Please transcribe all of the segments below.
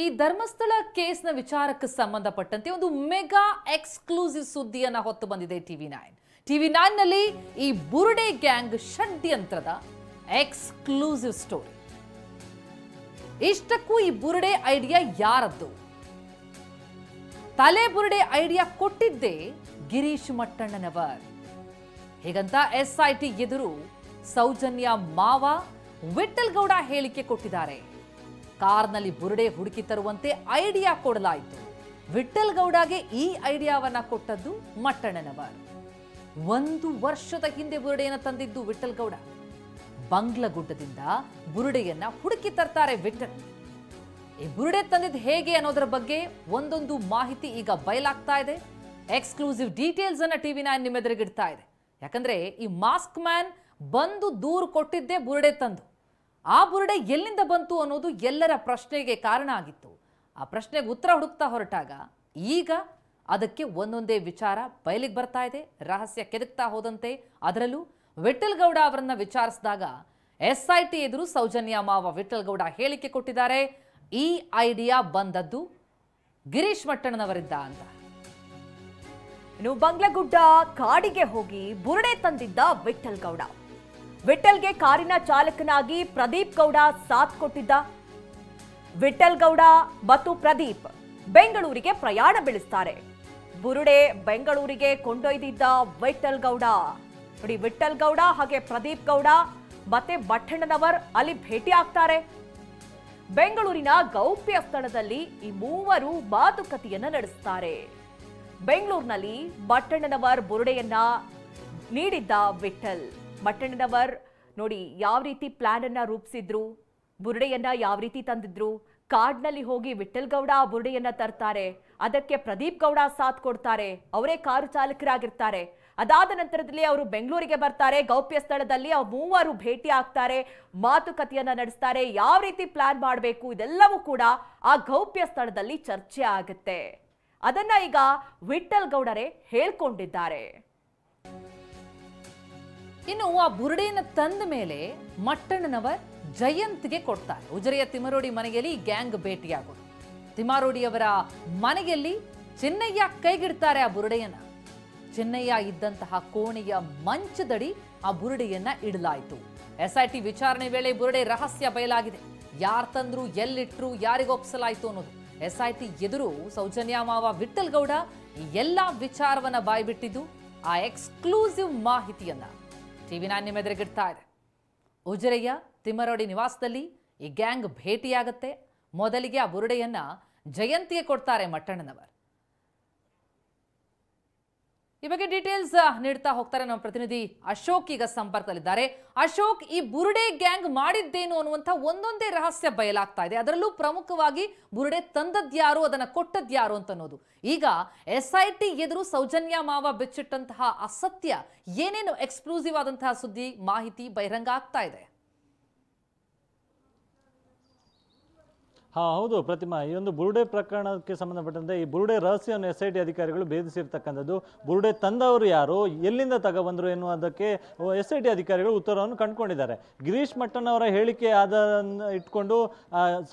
ಈ ಧರ್ಮಸ್ಥಳ ಕೇಸ್ನ ವಿಚಾರಕ್ಕೆ ಸಂಬಂಧಪಟ್ಟಂತೆ ಒಂದು ಮೆಗಾ ಎಕ್ಸ್ಕ್ಲೂಸಿವ್ ಸುದ್ದಿಯನ್ನ ಹೊತ್ತು ಬಂದಿದೆ ಟಿವಿ9 ನಲ್ಲಿ ಈ ಬುರುಡೆ ಗ್ಯಾಂಗ್ ಷಡ್ಯಂತ್ರದ ಎಕ್ಸ್ಕ್ಲೂಸಿವ್ ಸ್ಟೋರಿ. ಇಷ್ಟಕ್ಕೂ ಈ ಬುರುಡೆ ಐಡಿಯಾ ಯಾರದ್ದು? ತಲೆ ಬುರುಡೆ ಐಡಿಯಾ ಕೊಟ್ಟಿದ್ದೇ ಗಿರೀಶ್ ಮಟ್ಟಣ್ಣನವರ್. ಹೀಗಂತ SIT ಎದುರು ಸೌಜನ್ಯ ಮಾವ ವಿಠಲ್ ಗೌಡ ಹೇಳಿಕೆ ಕೊಟ್ಟಿದ್ದಾರೆ. ಕಾರ್ನಲ್ಲಿ ಬುರುಡೆ ಹುಡುಕಿ ತರುವಂತೆ ಐಡಿಯಾ ಕೊಡಲಾಯಿತು. ವಿಠಲ್ ಗೌಡಗೆ ಈ ಐಡಿಯಾವನ್ನ ಕೊಟ್ಟದ್ದು ಮಟ್ಟಣ್ಣನವರ್. 1 ವರ್ಷದ ಹಿಂದೆ ಬುರುಡೆಯನ್ನ ತಂದಿದ್ದು ವಿಠಲ್ ಗೌಡ. ಬಂಗ್ಲಗುಡ್ಡದಿಂದ ಬುರುಡೆಯನ್ನ ಹುಡುಕಿ ತರ್ತಾರೆ ವಿಠಲ್. ಈ ಬುರುಡೆ ತಂದಿದ್ದು ಹೇಗೆ ಅನ್ನೋದರ ಬಗ್ಗೆ ಒಂದೊಂದು ಮಾಹಿತಿ ಈಗ ಬಯಲಾಗ್ತಾ ಇದೆ. ಎಕ್ಸ್ಕ್ಲೂಸಿವ್ ಡೀಟೇಲ್ಸ್ ಅನ್ನ ಟಿವಿ9 ನಿಮ್ಮೆದುರಿಗಿಡ್ತಾ ಇದೆ. ಯಾಕಂದ್ರೆ ಈ ಮಾಸ್ಕ್ ಮ್ಯಾನ್ ಬಂದು ದೂರು ಕೊಟ್ಟಿದ್ದೇ ಬುರುಡೆ ತಂದು. ಆ ಬುರುಡೆ ಎಲ್ಲಿಂದ ಬಂತು ಅನ್ನೋದು ಎಲ್ಲರ ಪ್ರಶ್ನೆಗೆ ಕಾರಣ ಆಗಿತ್ತು. ಆ ಪ್ರಶ್ನೆಗೆ ಉತ್ತರ ಹುಡುಕ್ತಾ ಹೊರಟಾಗ ಈಗ ಅದಕ್ಕೆ ಒಂದೊಂದೇ ವಿಚಾರ ಬಯಲಿಗೆ ಬರ್ತಾ ಇದೆ. ರಹಸ್ಯ ಕೆದಕ್ತಾ ಹೋದಂತೆ ಅದರಲ್ಲೂ ವಿಠಲ್ ಗೌಡ ಅವರನ್ನ ವಿಚಾರಿಸಿದಾಗ SIT ಎದುರು ಸೌಜನ್ಯ ಮಾವ ವಿಠಲ್ ಗೌಡ ಹೇಳಿಕೆ ಕೊಟ್ಟಿದ್ದಾರೆ. ಈ ಐಡಿಯಾ ಬಂದದ್ದು ಗಿರೀಶ್ ಮಟ್ಟಣ್ಣನವರಿದ್ದ ಅಂತ. ಇನ್ನು ಬಂಗ್ಲಗುಡ್ಡ ಕಾಡಿಗೆ ಹೋಗಿ ಬುರುಡೆ ತಂದಿದ್ದ ವಿಠಲ್ ಗೌಡ. ವಿಠಲ್ಗೆ ಕಾರಿನ ಚಾಲಕನಾಗಿ ಪ್ರದೀಪ್ ಗೌಡ ಸಾಥ್ ಕೊಟ್ಟಿದ್ದ. ವಿಠಲ್ ಗೌಡ ಮತ್ತು ಪ್ರದೀಪ್ ಬೆಂಗಳೂರಿಗೆ ಪ್ರಯಾಣ ಬೆಳೆಸ್ತಾರೆ. ಬುರುಡೆ ಬೆಂಗಳೂರಿಗೆ ಕೊಂಡೊಯ್ದಿದ್ದ ವಿಠಲ್ ಗೌಡ. ನೋಡಿ, ವಿಠಲ್ ಗೌಡ ಹಾಗೆ ಪ್ರದೀಪ್ ಗೌಡ ಮತ್ತೆ ಮಟ್ಟಣ್ಣನವರ್ ಅಲ್ಲಿ ಭೇಟಿ ಆಗ್ತಾರೆ. ಬೆಂಗಳೂರಿನ ಗೌಪ್ಯ ಸ್ಥಳದಲ್ಲಿ ಈ ಮೂವರು ಮಾತುಕತೆಯನ್ನ ನಡೆಸ್ತಾರೆ. ಬೆಂಗಳೂರಿನಲ್ಲಿ ಮಟ್ಟಣ್ಣನವರ್ ಬುರುಡೆಯನ್ನ ನೀಡಿದ್ದ ವಿಠಲ್. ಮಟ್ಟಣ್ಣನವರ್ ನೋಡಿ ಯಾವ ರೀತಿ ಪ್ಲಾನ್ ಅನ್ನ ರೂಪಿಸಿದ್ರು, ಬುರುಡೆಯನ್ನ ಯಾವ ರೀತಿ ತಂದಿದ್ರು. ಕಾಡ್ನಲ್ಲಿ ಹೋಗಿ ವಿಠಲ್ ಗೌಡ ಆ ಬುರುಡೆಯನ್ನ ತರ್ತಾರೆ. ಅದಕ್ಕೆ ಪ್ರದೀಪ್ ಗೌಡ ಸಾಥ್ ಕೊಡ್ತಾರೆ. ಅವರೇ ಕಾರು ಚಾಲಕರಾಗಿರ್ತಾರೆ. ಅದಾದ ನಂತರದಲ್ಲಿ ಅವರು ಬೆಂಗಳೂರಿಗೆ ಬರ್ತಾರೆ. ಗೌಪ್ಯ ಸ್ಥಳದಲ್ಲಿ ಆ ಮೂವರು ಭೇಟಿ ಆಗ್ತಾರೆ, ಮಾತುಕತೆಯನ್ನ ನಡೆಸ್ತಾರೆ. ಯಾವ ರೀತಿ ಪ್ಲಾನ್ ಮಾಡಬೇಕು ಇದೆಲ್ಲವೂ ಕೂಡ ಆ ಗೌಪ್ಯ ಸ್ಥಳದಲ್ಲಿ ಚರ್ಚೆ ಆಗುತ್ತೆ. ಅದನ್ನ ಈಗ ವಿಠಲ್ ಗೌಡರೇ ಹೇಳ್ಕೊಂಡಿದ್ದಾರೆ. ಇನ್ನು ಆ ಬುರುಡೆಯನ್ನು ತಂದ ಮೇಲೆ ಮಟ್ಟಣ್ಣನವರ್ ಜಯಂತ್ಗೆ ಕೊಡ್ತಾರೆ. ಉಜಿರೆಯ ತಿಮರೋಡಿ ಮನೆಯಲ್ಲಿ ಗ್ಯಾಂಗ್ ಭೇಟಿಯಾಗೋದು. ತಿಮಾರೋಡಿಯವರ ಮನೆಯಲ್ಲಿ ಚೆನ್ನಯ್ಯ ಕೈಗಿಡ್ತಾರೆ ಆ ಬುರುಡೆಯನ್ನ. ಚೆನ್ನಯ್ಯ ಇದ್ದಂತಹ ಕೋಣೆಯ ಮಂಚದಡಿ ಆ ಬುರುಡೆಯನ್ನ ಇಡಲಾಯಿತು. SIT ವಿಚಾರಣೆ ವೇಳೆ ಬುರುಡೆ ರಹಸ್ಯ ಬಯಲಾಗಿದೆ. ಯಾರು ತಂದ್ರು, ಎಲ್ಲಿಟ್ರು, ಯಾರಿಗೊಪ್ಸಲಾಯಿತು ಅನ್ನೋದು. SIT ಎದುರು ಸೌಜನ್ಯ ಮಾವ ವಿಠಲ್ ಗೌಡ ಈ ಎಲ್ಲಾ ವಿಚಾರವನ್ನ ಬಾಯ್ಬಿಟ್ಟಿದ್ದು ಆ ಎಕ್ಸ್ಕ್ಲೂಸಿವ್ ಮಾಹಿತಿಯನ್ನ ಟಿವಿ9 ನಿಮ್ಮೆದುರಿಗಿಡ್ತಾ ಇದೆ. ಉಜಿರೆಯ ತಿಮ್ಮರೋಡಿ ನಿವಾಸದಲ್ಲಿ ಈ ಗ್ಯಾಂಗ್ ಭೇಟಿಯಾಗತ್ತೆ. ಮೊದಲಿಗೆ ಆ ಬುರುಡೆಯನ್ನ ಜಯಂತಿಗೆ ಕೊಡ್ತಾರೆ ಮಟ್ಟಣ್ಣನವರ್. ಈ ಬಗ್ಗೆ ಡೀಟೇಲ್ಸ್ ನೀಡ್ತಾ ಹೋಗ್ತಾರೆ ನಮ್ಮ ಪ್ರತಿನಿಧಿ ಅಶೋಕ್. ಈಗ ಸಂಪರ್ಕದಲ್ಲಿದ್ದಾರೆ. ಅಶೋಕ್, ಈ ಬುರುಡೆ ಗ್ಯಾಂಗ್ ಮಾಡಿದ್ದೇನು ಅನ್ನುವಂಥ ಒಂದೊಂದೇ ರಹಸ್ಯ ಬಯಲಾಗ್ತಾ ಇದೆ. ಅದರಲ್ಲೂ ಪ್ರಮುಖವಾಗಿ ಬುರುಡೆ ತಂದದ್ಯಾರು, ಅದನ್ನ ಕೊಟ್ಟದ್ಯಾರು ಅಂತ ಅನ್ನೋದು. ಈಗ SIT ಎದುರು ಸೌಜನ್ಯ ಮಾವ ಬಿಚ್ಚಿಟ್ಟಂತಹ ಅಸತ್ಯ ಏನೇನು ಎಕ್ಸ್ಕ್ಲೂಸಿವ್ ಆದಂತಹ ಸುದ್ದಿ ಮಾಹಿತಿ ಬಹಿರಂಗ ಆಗ್ತಾ ಇದೆ? ಹೌದು ಪ್ರತಿಮಾ, ಈ ಒಂದು ಬುರುಡೆ ಪ್ರಕರಣಕ್ಕೆ ಸಂಬಂಧಪಟ್ಟಂತೆ ಈ ಬುರುಡೆ ರಹಸ್ಯವನ್ನು SIT ಅಧಿಕಾರಿಗಳು ಭೇದಿಸಿರ್ತಕ್ಕಂಥದ್ದು. ಬುರುಡೆ ತಂದವರು ಯಾರು, ಎಲ್ಲಿಂದ ತಗೊಬಂದ್ರು ಎನ್ನುವುದಕ್ಕೆ SIT ಅಧಿಕಾರಿಗಳು ಉತ್ತರವನ್ನು ಕಂಡುಕೊಂಡಿದ್ದಾರೆ. ಗಿರೀಶ್ ಮಟ್ಟಣ್ಣವರ ಹೇಳಿಕೆ ಆಧಾರ ಇಟ್ಕೊಂಡು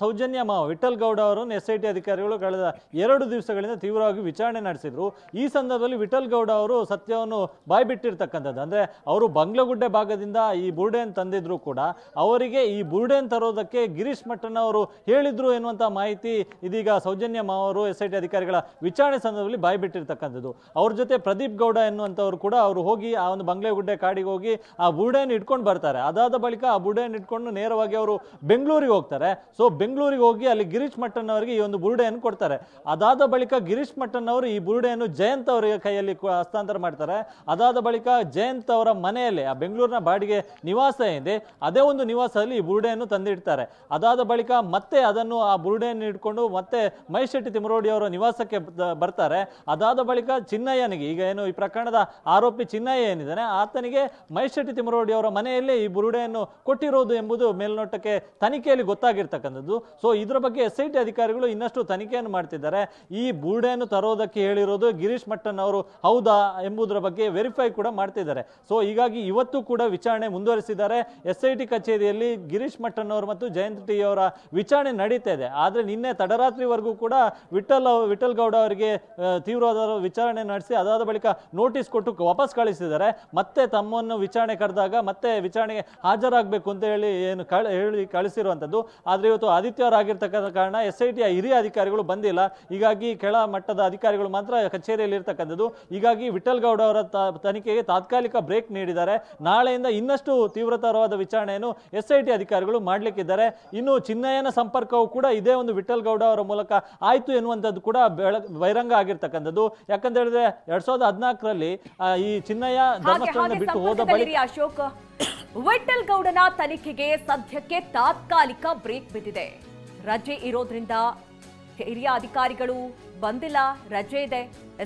ಸೌಜನ್ಯ ಮಾವ ವಿಠಲ್ ಗೌಡ ಅವರನ್ನು SIT ಅಧಿಕಾರಿಗಳು ಕಳೆದ 2 ದಿವಸಗಳಿಂದ ತೀವ್ರವಾಗಿ ವಿಚಾರಣೆ ನಡೆಸಿದ್ರು. ಈ ಸಂದರ್ಭದಲ್ಲಿ ವಿಠಲ್ ಗೌಡ ಅವರು ಸತ್ಯವನ್ನು ಬಾಯ್ಬಿಟ್ಟಿರ್ತಕ್ಕಂಥದ್ದು. ಅಂದ್ರೆ ಅವರು ಬಂಗ್ಲಗುಡ್ಡೆ ಭಾಗದಿಂದ ಈ ಬುರುಡೆಯನ್ನು ತಂದಿದ್ರು ಕೂಡ ಅವರಿಗೆ ಈ ಬುರುಡೆಯನ್ನು ತರೋದಕ್ಕೆ ಗಿರೀಶ್ ಮಟ್ಟಣ್ಣವರು ಹೇಳಿದ್ರು ಎನ್ನುವಂತ ಮಾಹಿತಿ ಇದೀಗ ಸೌಜನ್ಯ ಮಾವರು SIT ಅಧಿಕಾರಿಗಳ ವಿಚಾರಣೆ ಸಂದರ್ಭದಲ್ಲಿ ಬಾಯ್ಬಿಟ್ಟಿರ್ತಕ್ಕಂಥದ್ದು. ಅವ್ರ ಜೊತೆ ಪ್ರದೀಪ್ ಗೌಡ ಎನ್ನುವಂತವ್ರು ಕೂಡ ಅವರು ಹೋಗಿ ಆ ಒಂದು ಬಂಗ್ಲೆಗುಡ್ಡೆ ಕಾಡಿಗೆ ಹೋಗಿ ಆ ಬುರುಡೆಯನ್ನು ಇಟ್ಕೊಂಡು ಬರ್ತಾರೆ. ಅದಾದ ಬಳಿಕ ಆ ಬುರುಡೆಯನ್ನು ಇಟ್ಕೊಂಡು ನೇರವಾಗಿ ಅವರು ಬೆಂಗಳೂರಿಗೆ ಹೋಗ್ತಾರೆ. ಸೊ ಬೆಂಗಳೂರಿಗೆ ಹೋಗಿ ಅಲ್ಲಿ ಗಿರೀಶ್ ಮಟ್ಟಣ್ಣವರಿಗೆ ಈ ಒಂದು ಬುರುಡೆಯನ್ನು ಕೊಡ್ತಾರೆ. ಅದಾದ ಬಳಿಕ ಗಿರೀಶ್ ಮಟ್ಟಣ್ಣವರು ಈ ಬುರುಡೆಯನ್ನು ಜಯಂತ್ ಅವರಿಗೆ ಕೈಯಲ್ಲಿ ಹಸ್ತಾಂತರ ಮಾಡ್ತಾರೆ. ಅದಾದ ಬಳಿಕ ಜಯಂತ್ ಅವರ ಮನೆಯಲ್ಲಿ ಆ ಬೆಂಗಳೂರಿನ ಬಾಡಿಗೆ ನಿವಾಸ ಇದೆ, ಅದೇ ಒಂದು ನಿವಾಸದಲ್ಲಿ ಈ ಬುರುಡೆಯನ್ನು ತಂದಿಡ್ತಾರೆ. ಅದಾದ ಬಳಿಕ ಮತ್ತೆ ಅದನ್ನು ಆ ಬುರುಡೆಯನ್ನು ಇಟ್ಕೊಂಡು ಮತ್ತೆ ಮಹೇಶ್ ಶೆಟ್ಟಿ ತಿಮರೋಡಿ ಅವರ ನಿವಾಸಕ್ಕೆ ಬರ್ತಾರೆ. ಅದಾದ ಬಳಿಕ ಚಿನ್ನಯ್ಯನಿಗೆ, ಈಗ ಏನು ಈ ಪ್ರಕರಣದ ಆರೋಪಿ ಚಿನ್ನಯ್ಯ ಏನಿದ್ದಾನೆ ಆತನಿಗೆ ಮಹೇಶ್ ಶೆಟ್ಟಿ ತಿಮರೋಡಿ ಅವರ ಮನೆಯಲ್ಲಿ ಈ ಬುರುಡೆಯನ್ನು ಕೊಟ್ಟಿರೋದು ಎಂಬುದು ಮೇಲ್ನೋಟಕ್ಕೆ ತನಿಖೆಯಲ್ಲಿ ಗೊತ್ತಾಗಿರ್ತಕ್ಕಂಥದ್ದು. ಸೊ ಇದರ ಬಗ್ಗೆ SIT ಅಧಿಕಾರಿಗಳು ಇನ್ನಷ್ಟು ತನಿಖೆಯನ್ನು ಮಾಡ್ತಿದ್ದಾರೆ. ಈ ಬುರುಡೆಯನ್ನು ತರೋದಕ್ಕೆ ಹೇಳಿರೋದು ಗಿರೀಶ್ ಮಟ್ಟನ್ ಅವರು ಹೌದಾ ಎಂಬುದರ ಬಗ್ಗೆ ವೆರಿಫೈ ಕೂಡ ಮಾಡ್ತಿದ್ದಾರೆ. ಸೊ ಹೀಗಾಗಿ ಇವತ್ತು ಕೂಡ ವಿಚಾರಣೆ ಮುಂದುವರಿಸಿದ್ದಾರೆ. SIT ಕಚೇರಿಯಲ್ಲಿ ಗಿರೀಶ್ ಮಟ್ಟನ್ ಅವರು ಮತ್ತು ಜಯಂತ್ ಟಿ ಅವರ ವಿಚಾರಣೆ ನಡೀತಾ ನಡೀತಾ ಇದೆ. ಆದ್ರೆ ನಿನ್ನೆ ತಡರಾತ್ರಿವರೆಗೂ ಕೂಡ ವಿಠಲ್ ಗೌಡ ಅವರಿಗೆ ತೀವ್ರವಾದ ವಿಚಾರಣೆ ನಡೆಸಿ ಅದಾದ ಬಳಿಕ ನೋಟಿಸ್ ಕೊಟ್ಟು ವಾಪಸ್ ಕಳಿಸಿದ್ದಾರೆ. ಮತ್ತೆ ತಮ್ಮನ್ನು ವಿಚಾರಣೆ ಕರೆದಾಗ ಮತ್ತೆ ವಿಚಾರಣೆಗೆ ಹಾಜರಾಗಬೇಕು ಅಂತ ಹೇಳಿ ಕಳಿಸಿರುವಂತದ್ದು. ಆದ್ರೆ ಇವತ್ತು ಆದಿತ್ಯವಾರ ಆಗಿರ್ತಕ್ಕಂಥ ಕಾರಣ SIT ಹಿರಿಯ ಅಧಿಕಾರಿಗಳು ಬಂದಿಲ್ಲ. ಹೀಗಾಗಿ ಕೆಳ ಮಟ್ಟದ ಅಧಿಕಾರಿಗಳು ಮಾತ್ರ ಕಚೇರಿಯಲ್ಲಿ ಇರ್ತಕ್ಕಂಥದ್ದು. ಹೀಗಾಗಿ ವಿಠಲ್ ಗೌಡ ಅವರ ತನಿಖೆಗೆ ತಾತ್ಕಾಲಿಕ ಬ್ರೇಕ್ ನೀಡಿದ್ದಾರೆ. ನಾಳೆಯಿಂದ ಇನ್ನಷ್ಟು ತೀವ್ರತರವಾದ ವಿಚಾರಣೆಯನ್ನು SIT ಅಧಿಕಾರಿಗಳು ಮಾಡ್ಲಿಕ್ಕಿದ್ದಾರೆ. ಇನ್ನು ಚಿನ್ನಯ್ಯನ ಸಂಪರ್ಕವು ಕೂಡ ಇದೇ ಒಂದು ವಿಠಲ್ ಗೌಡ ಅವರ ಮೂಲಕ ಆಯ್ತು ಎನ್ನುವಂಥದ್ದು ಕೂಡ ಬಹಿರಂಗ ಆಗಿರ್ತಕ್ಕಂಥದ್ದು. ಯಾಕಂತ ಹೇಳಿದ್ರೆ 2014ರಲ್ಲಿ ಈ ಚಿನ್ನಯ್ಯ ಧರ್ಮಸ್ಥಳದಿಂದ ಬಿಟ್ಟು ಹೋದ ಬಳಿಕ ಅಶೋಕ್, ವಿಠಲ್ ಗೌಡನ ತನಿಖೆಗೆ ಸದ್ಯಕ್ಕೆ ತಾತ್ಕಾಲಿಕ ಬ್ರೇಕ್ ಬಿದ್ದಿದೆ. ರಜೆ ಇರೋದ್ರಿಂದ ಹಿರಿಯ ಅಧಿಕಾರಿಗಳು ಬಂದಿಲ್ಲ, ರಜೆ ಇದೆ.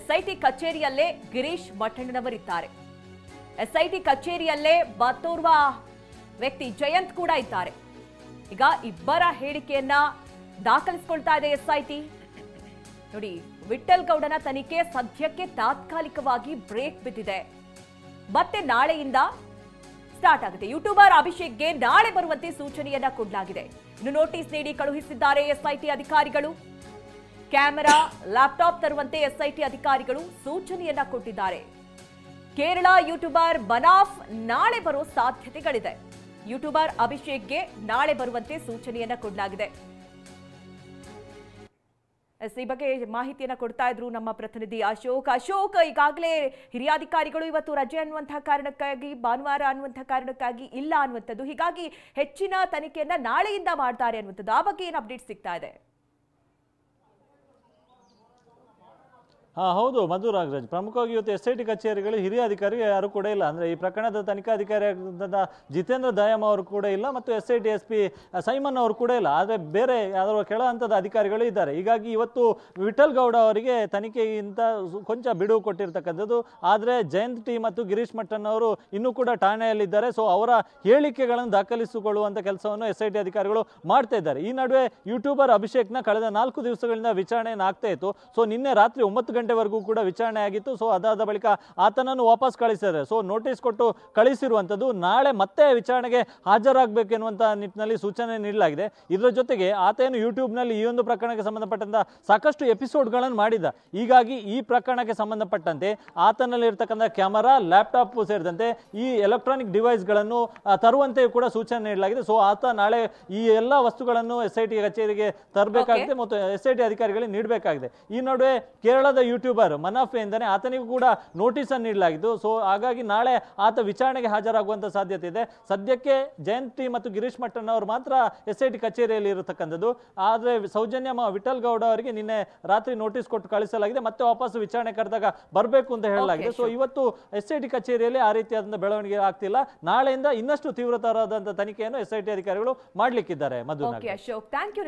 SIT ಕಚೇರಿಯಲ್ಲೇ ಗಿರೀಶ್ ಮಠಣ್ಣನವರಿದ್ದಾರೆ. SIT ಕಚೇರಿಯಲ್ಲೇ ಮತ್ತೋರ್ವ ವ್ಯಕ್ತಿ ಜಯಂತ್ ಕೂಡ ಇದ್ದಾರೆ. ಈಗ ಇಬ್ಬರ ಹೇಳಿಕೆಯನ್ನ ದಾಖಲಿಸಿಕೊಳ್ತಾ ಇದೆ SIT. ನೋಡಿ, ವಿಠಲ್ ಗೌಡನ ತನಿಖೆ ಸದ್ಯಕ್ಕೆ ತಾತ್ಕಾಲಿಕವಾಗಿ ಬ್ರೇಕ್ ಬಿದ್ದಿದೆ. ಮತ್ತೆ ನಾಳೆಯಿಂದ ಸ್ಟಾರ್ಟ್ ಆಗುತ್ತೆ. ಯೂಟ್ಯೂಬರ್ ಅಭಿಷೇಕ್ಗೆ ನಾಳೆ ಬರುವಂತೆ ಸೂಚನೆಯನ್ನ ಕೊಡಲಾಗಿದೆ. ಇನ್ನು ನೋಟಿಸ್ ನೀಡಿ ಕಳುಹಿಸಿದ್ದಾರೆ SIT ಅಧಿಕಾರಿಗಳು. ಕ್ಯಾಮೆರಾ, ಲ್ಯಾಪ್ಟಾಪ್ ತರುವಂತೆ SIT ಅಧಿಕಾರಿಗಳು ಸೂಚನೆಯನ್ನ ಕೊಟ್ಟಿದ್ದಾರೆ. ಕೇರಳ ಯೂಟ್ಯೂಬರ್ ಮನಾಫ್ ನಾಳೆ ಬರೋ ಸಾಧ್ಯತೆಗಳಿದೆ. ಯೂಟ್ಯೂಬರ್ ಅಭಿಷೇಕ್ಗೆ ನಾಳೆ ಬರುವಂತೆ ಸೂಚನೆಯನ್ನ ಕೊಡಲಾಗಿದೆ. ಈ ಬಗ್ಗೆ ಮಾಹಿತಿಯನ್ನ ಕೊಡ್ತಾ ಇದ್ರು ನಮ್ಮ ಪ್ರತಿನಿಧಿ ಅಶೋಕ್. ಈಗಾಗಲೇ ಹಿರಿಯಾಧಿಕಾರಿಗಳು ಇವತ್ತು ರಜೆ ಅನ್ನುವಂತಹ ಕಾರಣಕ್ಕಾಗಿ, ಭಾನುವಾರ ಅನ್ನುವಂತಹ ಕಾರಣಕ್ಕಾಗಿ ಇಲ್ಲ ಅನ್ನುವಂಥದ್ದು. ಹೀಗಾಗಿ ಹೆಚ್ಚಿನ ತನಿಖೆಯನ್ನ ನಾಳೆಯಿಂದ ಮಾಡ್ತಾರೆ ಅನ್ನುವಂಥದ್ದು. ಆ ಬಗ್ಗೆ ಏನು ಅಪ್ಡೇಟ್ ಸಿಗ್ತಾ ಇದೆ? ಹೌದು ಮಧು ನಾಗರಾಜ್, ಪ್ರಮುಖವಾಗಿ ಇವತ್ತು SIT ಕಚೇರಿಗಳು ಹಿರಿಯ ಅಧಿಕಾರಿ ಯಾರು ಕೂಡ ಇಲ್ಲ. ಅಂದ್ರೆ ಈ ಪ್ರಕರಣದ ತನಿಖಾಧಿಕಾರಿ ಜಿತೇಂದ್ರ ದಯಾಮ್ ಅವರು ಕೂಡ ಇಲ್ಲ ಮತ್ತು SIT SP ಸೈಮನ್ ಅವರು ಕೂಡ ಇಲ್ಲ. ಆದ್ರೆ ಬೇರೆ ಯಾವ್ದಾದ್ರು ಕೆಳ ಹಂತದ ಅಧಿಕಾರಿಗಳು ಇದ್ದಾರೆ. ಹೀಗಾಗಿ ಇವತ್ತು ವಿಠಲ್ ಗೌಡ ಅವರಿಗೆ ತನಿಖೆಗಿಂತ ಕೊಂಚ ಬಿಡುವು ಕೊಟ್ಟಿರ್ತಕ್ಕಂಥದ್ದು. ಆದ್ರೆ ಜಯಂತ್ ಟಿ ಮತ್ತು ಗಿರೀಶ್ ಮಟ್ಟನ್ ಅವರು ಇನ್ನೂ ಕೂಡ ಠಾಣೆಯಲ್ಲಿದ್ದಾರೆ. ಸೊ ಅವರ ಹೇಳಿಕೆಗಳನ್ನು ದಾಖಲಿಸಿಕೊಳ್ಳುವಂತ ಕೆಲಸವನ್ನು SIT ಅಧಿಕಾರಿಗಳು ಮಾಡ್ತಾ ಇದ್ದಾರೆ. ಈ ನಡುವೆ ಯೂಟ್ಯೂಬರ್ ಅಭಿಷೇಕ್ನ ಕಳೆದ 4 ದಿವಸಗಳಿಂದ ವಿಚಾರಣೆಯನ್ನು ಆಗ್ತಾ ಇತ್ತು. ಸೊ ನಿನ್ನೆ ರಾತ್ರಿ 9 ಗಂಟೆವರೆಗೂ ಕೂಡ ವಿಚಾರಣೆ ಆಗಿತ್ತು. ಸೊ ಅದಾದ ಬಳಿಕ ಆತನನ್ನು ವಾಪಸ್ ಕಳಿಸಿದ್ದಾರೆ. ಸೊ ನೋಟಿಸ್ ಕೊಟ್ಟು ಕಳಿಸಿರುವಂತದ್ದು. ನಾಳೆ ಮತ್ತೆ ವಿಚಾರಣೆಗೆ ಹಾಜರಾಗಬೇಕೆನ್ನುವಂತ ನಿಟ್ಟಿನಲ್ಲಿ ಸೂಚನೆ ನೀಡಲಾಗಿದೆ. ಇದರ ಜೊತೆಗೆ ಆತ ಏನು ಯೂಟ್ಯೂಬ್ ನಲ್ಲಿ ಈ ಒಂದು ಪ್ರಕರಣಕ್ಕೆ ಸಂಬಂಧಪಟ್ಟಂತ ಸಾಕಷ್ಟು ಎಪಿಸೋಡ್ಗಳನ್ನು ಮಾಡಿದ. ಹೀಗಾಗಿ ಈ ಪ್ರಕರಣಕ್ಕೆ ಸಂಬಂಧಪಟ್ಟಂತೆ ಆತನಲ್ಲಿ ಇರತಕ್ಕಂಥ ಕ್ಯಾಮರಾ, ಲ್ಯಾಪ್ಟಾಪ್ ಸೇರಿದಂತೆ ಈ ಎಲೆಕ್ಟ್ರಾನಿಕ್ ಡಿವೈಸ್ ಗಳನ್ನು ತರುವಂತೆ ಕೂಡ ಸೂಚನೆ ನೀಡಲಾಗಿದೆ. ಸೊ ಆತ ನಾಳೆ ಈ ಎಲ್ಲಾ ವಸ್ತುಗಳನ್ನು SIT ಕಚೇರಿಗೆ ತರಬೇಕಾಗಿದೆ ಮತ್ತು SIT ಅಧಿಕಾರಿಗಳಿಗೆ ನೀಡಬೇಕಾಗಿದೆ. ಈ ನಡುವೆ ಕೇರಳದ ಯೂಟ್ಯೂಬರ್ ಮನಾಫ್ ಎಂದರೆ ಆತನಿಗೂ ಕೂಡ ನೋಟಿಸ್ ಅನ್ನು ನೀಡಲಾಗಿದ್ದು. ಸೊ ಹಾಗಾಗಿ ನಾಳೆ ಆತ ವಿಚಾರಣೆಗೆ ಹಾಜರಾಗುವಂತ ಸಾಧ್ಯತೆ ಇದೆ. ಸದ್ಯಕ್ಕೆ ಜಯಂತ್ ಟಿ ಮತ್ತು ಗಿರೀಶ್ ಮಟ್ಟನ್ ಅವರು ಮಾತ್ರ SIT ಕಚೇರಿಯಲ್ಲಿ ಇರತಕ್ಕಂಥದ್ದು. ಆದ್ರೆ ಸೌಜನ್ಯ ವಿಠಲ್ ಗೌಡ ಅವರಿಗೆ ನಿನ್ನೆ ರಾತ್ರಿ ನೋಟಿಸ್ ಕೊಟ್ಟು ಕಳಿಸಲಾಗಿದೆ. ಮತ್ತೆ ವಾಪಸ್ ವಿಚಾರಣೆ ಕರೆದಾಗ ಬರಬೇಕು ಅಂತ ಹೇಳಲಾಗಿದೆ. ಸೊ ಇವತ್ತು SIT ಕಚೇರಿಯಲ್ಲಿ ಆ ರೀತಿಯಾದಂತಹ ಬೆಳವಣಿಗೆ ಆಗ್ತಿಲ್ಲ. ನಾಳೆಯಿಂದ ಇನ್ನಷ್ಟು ತೀವ್ರತರವಾದಂತಹ ತನಿಖೆಯನ್ನು SIT ಅಧಿಕಾರಿಗಳು ಮಾಡ್ಲಿಕ್ಕಿದ್ದಾರೆ. ಮಧು ಅಶೋಕ್, ಥ್ಯಾಂಕ್ ಯು.